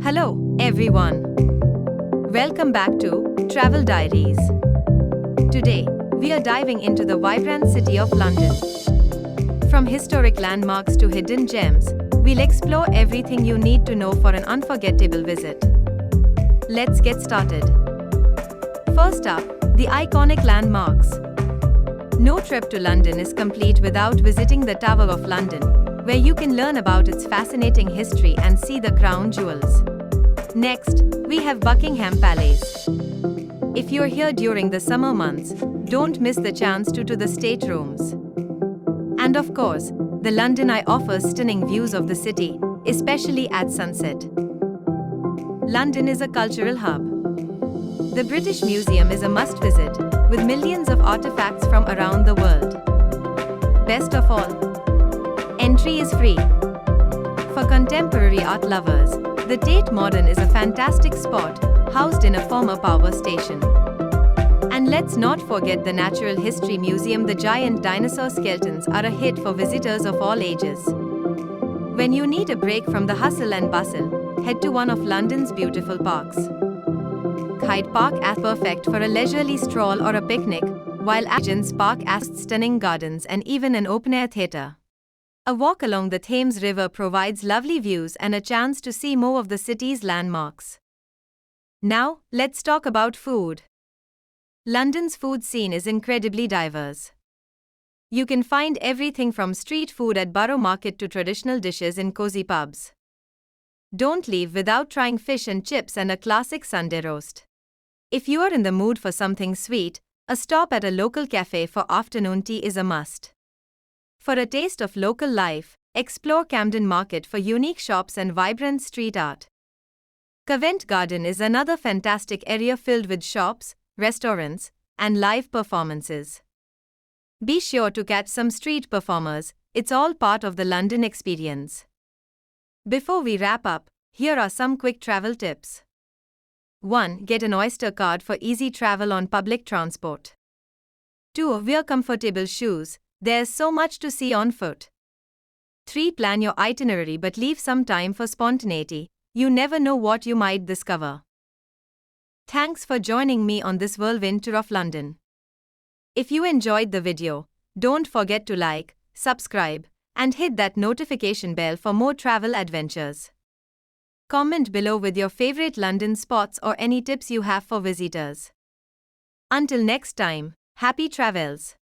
Hello, everyone. Welcome back to Travel Diaries. Today, we are diving into the vibrant city of London. From historic landmarks to hidden gems, we'll explore everything you need to know for an unforgettable visit. Let's get started. First up, the iconic landmarks. No trip to London is complete without visiting the Tower of London, where you can learn about its fascinating history and see the crown jewels. Next, we have Buckingham Palace. If you're here during the summer months, don't miss the chance to the staterooms. And of course, the London Eye offers stunning views of the city, especially at sunset. London is a cultural hub. The British Museum is a must-visit, with millions of artifacts from around the world. Best of all, entry is free. For contemporary art lovers, the Tate Modern is a fantastic spot, housed in a former power station. And let's not forget the Natural History Museum. The giant dinosaur skeletons are a hit for visitors of all ages. When you need a break from the hustle and bustle, head to one of London's beautiful parks. Hyde Park is perfect for a leisurely stroll or a picnic, while Regent's Park has stunning gardens and even an open-air theatre. A walk along the Thames River provides lovely views and a chance to see more of the city's landmarks. Now, let's talk about food. London's food scene is incredibly diverse. You can find everything from street food at Borough Market to traditional dishes in cozy pubs. Don't leave without trying fish and chips and a classic Sunday roast. If you are in the mood for something sweet, a stop at a local cafe for afternoon tea is a must. For a taste of local life, explore Camden Market for unique shops and vibrant street art. Covent Garden is another fantastic area filled with shops, restaurants, and live performances. Be sure to catch some street performers, it's all part of the London experience. Before we wrap up, here are some quick travel tips. 1. Get an Oyster card for easy travel on public transport. 2. Wear comfortable shoes. There's so much to see on foot. 3. Plan your itinerary but leave some time for spontaneity. You never know what you might discover. Thanks for joining me on this whirlwind tour of London. If you enjoyed the video, don't forget to like, subscribe, and hit that notification bell for more travel adventures. Comment below with your favorite London spots or any tips you have for visitors. Until next time, happy travels!